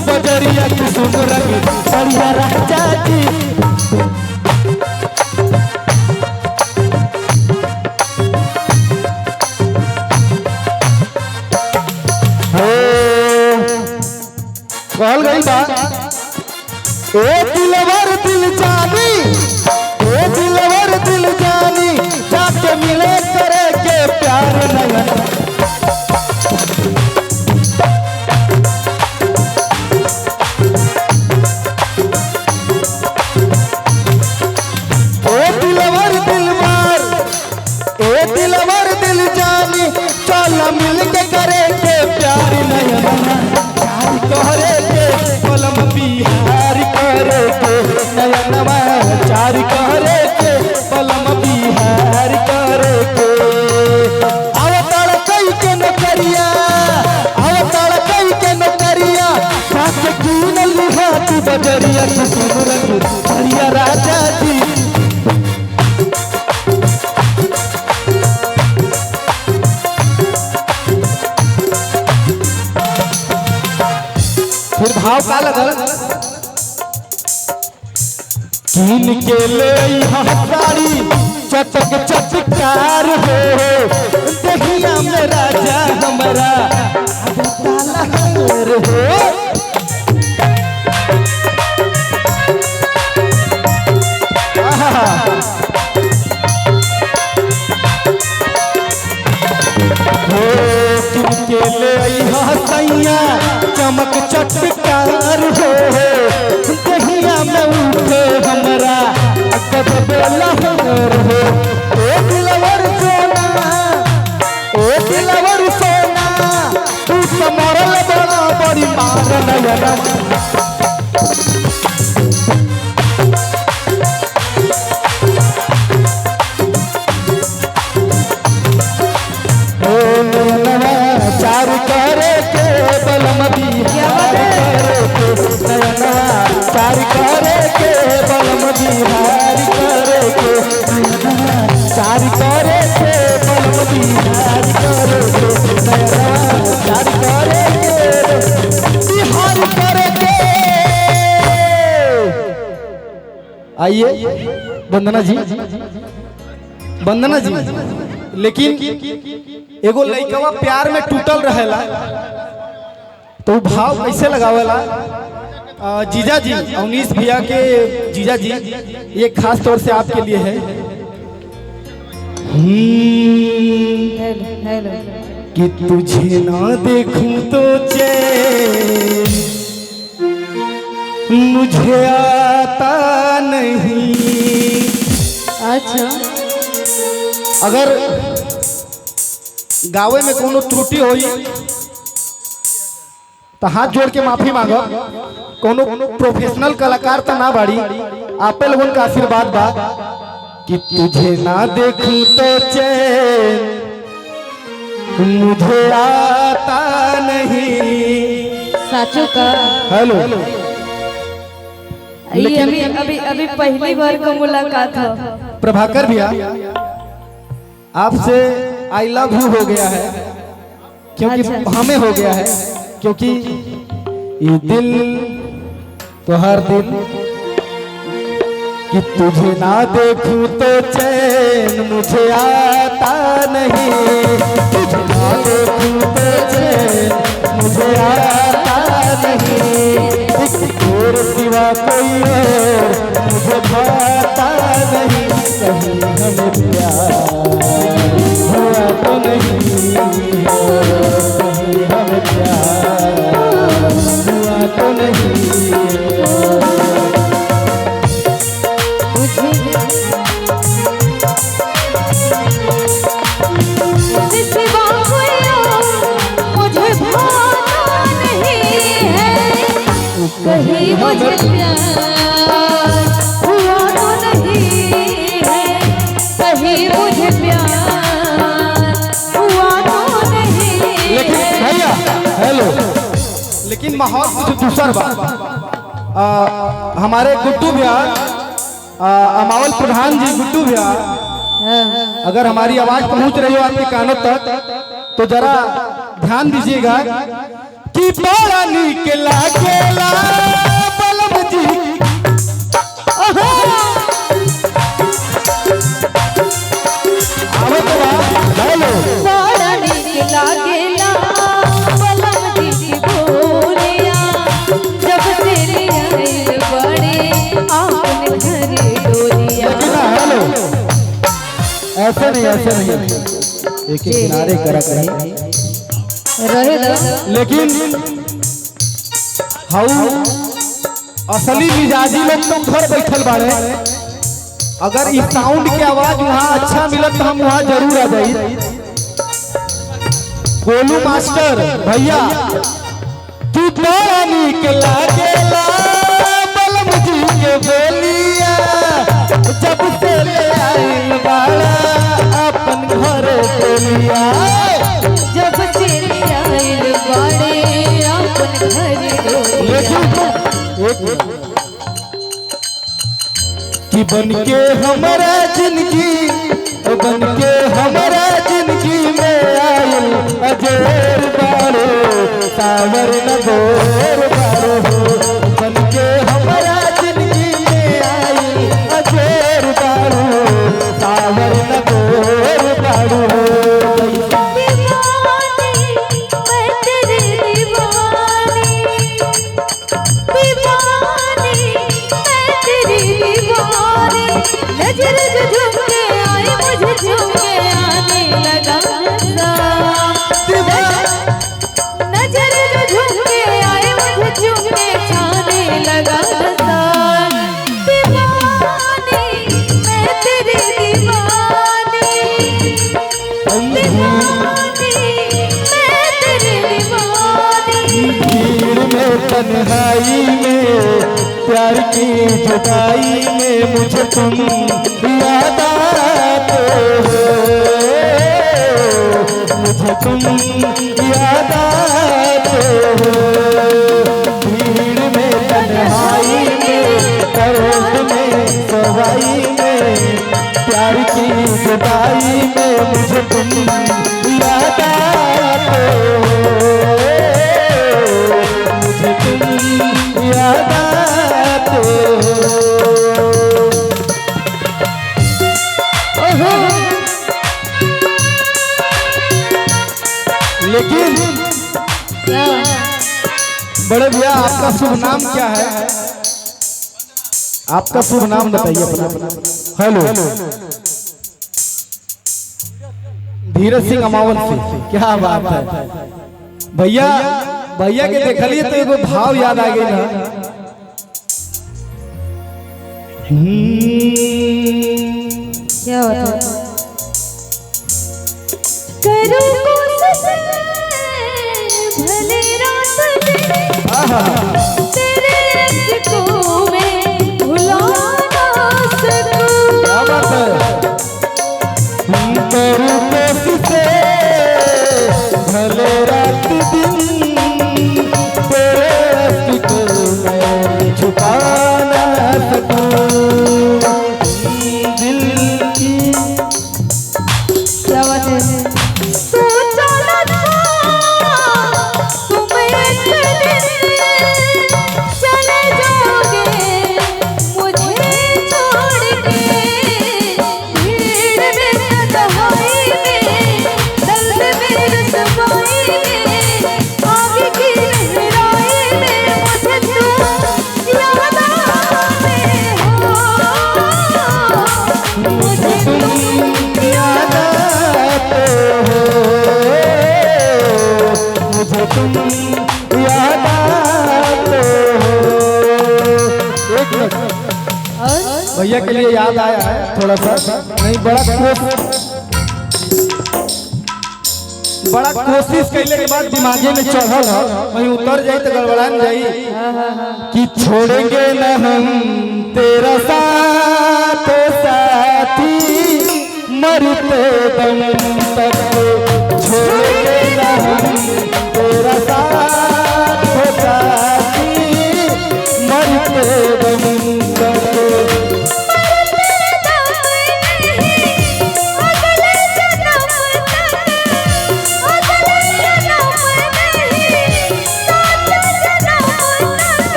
तू बजरिया की सुन रंग सरिया राजा जी। कहल गई बा ए दिलवर दिल जानी, ए दिलवर दिल जानी, जाके मिले करे के प्यार नयन। ए दिलवर दिलवार, ए दिलवर दिल जानी, चल मिल के करे के प्यार नयन। तोहरे के कलम बिहार करे के नयनवा, चार करे के कलम बिहार करे के। अवतार कई के नौकरिया, अवतार कई के नौकरिया, साथ कीन लिहा तू बजरिया की सुन रंग सरिया राजा जी। फिर भाव का लगल कीन के ले साड़ी चटक चटकार हो, दहिया में राजा हमारा तालहर हो। कीन के ले सैया चमक चटकार हो, दहिया में उठे हमरा लहर हो। ओ दिलवर सोना, ओ दिलवर सोना, तू तो मरल बड़ा बड़ी मार नयन। चार करे के बलम बिहार करे के नयनवा, चार करे के बलम बिहार करे के नयनवा, चार करे के बलम बिहार करे के नयनवा, चार करे के बिहार करे के। आइए वंदना जी, वंदना जी। लेकिन एगो लइकवा प्यार में टूटल रहेला तो भाव कैसे लगावेला? जीजा जी, अवनीश भैया के जीजा जी, ये खास तौर से आपके लिए है। कि तुझे ना देखूं तो चैन मुझे आता नहीं। अच्छा, अगर गावे में कोनो त्रुटि होई तो हाथ जोड़ के माफी मांगो। कोनो प्रोफेशनल कलाकार तो ना बाड़ी, आपे लोगन का आशीर्वाद बा। कि तुझे ना देखूं तो चैन मुझे आता नहीं। साचो का हेलो, अभी पहली बार का मुलाकात है। प्रभाकर भैया, आपसे आई लव यू हो गया है, क्योंकि हमें हो गया है, क्योंकि ये दिल तो हर दिन। कि तुझे ना देखूं तो चैन मुझे आता नहीं, तुझे ना देखूं तो चैन मुझे आता नहीं। एक और सिवा कोई और मुझे भाता नहीं। कहीं हमें प्यार हुआ तो नहीं, कहीं हमें प्यार हुआ तो नहीं। कहीं मुझे प्यार हुआ तो नहीं है, कहीं मुझे प्यार हुआ तो नहीं। लेकिन भैया हेलो, लेकिन माहौल कुछ दूसरा बात। हमारे गुड्डू भैया, अमावल प्रधान जी, गुड्डू भैया, अगर हमारी आवाज पहुंच रही हो आपके कानों तक तो जरा ध्यान दीजिएगा कि बड़ा नीक लागेला बलम जी। आवे तो हेलो बड़ा नीक लागेला बलम जी की बोलिया जब से ले आए बड़े आपन घरे डोलिया। हेलो ऐसे नहीं एक किनारे करा कहीं रहे दो। लेकिन हाउ असली मिजाजी लोग तो घर बैठल बाड़े। अगर इस साउंड की आवाज वहाँ अच्छा मिलत तो हम वहाँ जरूर आ जाई। गोलू मास्टर भैया तू बड़ा नीक लागेला बलम जी के बोलिया जब से ले आइल बाड़ा अपन घर बोलिया। जब से ले आइल बड़े आपन घरे डोलिया। कि बनके हमारा जिंदगी बनके हमारा जिंदगी में आयल अजोर बारो सावर न गोर बारो बनके हमारा जिंदगी में आयल अजोर बारो सावर न गोर बारो। नजर जो झुक के आए मुझे झुक के आने लगा नशा। नजर जो झुक के आए मुझे झुक के छाने लगा नशा। दीवानी मैं तेरी दीवानी दीवानी मैं तेरी दीवानी। भीड़ में तन्हाई में प्यार की जुदाई में मुझे तुम याद आते हो मुझे तुम याद आते हो। भीड़ में तन्हाई में दर्द में सवाई में प्यार की जुदाई में मुझे तुम याद आते हो मुझे तुम याद आते हो। लेकिन बड़े भैया आपका शुभ नाम क्या है? आपका शुभ नाम बताइए अपना। हेलो धीरज सिंह अमावल से। क्या बात है भैया भैया के देखलिए तो एगो भाव याद आ गई ना। क्या होता है? करूँ कोशिश भले रात में तेरे रंग को मैं भुला ना सकूं। क्या बात है? करूँ कोशिश भले रात दिन तेरे रंग को मैं छुपा ना सकूं। दिल की क्या बात है? सोचा न था तुम एक दिन चले जाओगे मुझे छोड़ के। भीड़ में तन्हाई में दर्द में रसवाई में आगे की गहराई में मुझे तुम याद आते हो मुझे तुम याद आते हो मुझे तुम याद आते हो। एक मिनट भैया के लिए याद आया है थोड़ा सा। नहीं बड़ा कोशिश कैले के बाद दिमागे में चढ़ल है वहीं उतर जाई तो गड़बड़ा न जाई कि छोड़ेंगे न हम तेरा साथ साथी मरते दम तक छोड़ेंगे न हम तेरा साथ साथी मरते दम तक। अगले जन्म तक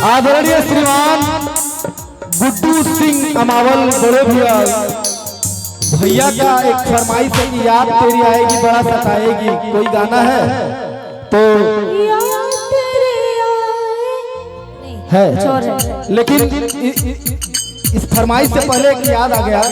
आदरणीय श्रीमान गुड्डू सिंह अमावल बड़े भैया भैया का एक फरमाइश है कि याद तेरी आएगी बड़ा सताएगी, कोई गाना है तो याद तेरे आए है, चोर है। लेकिन इस फरमाइश से पहले एक याद आ गया।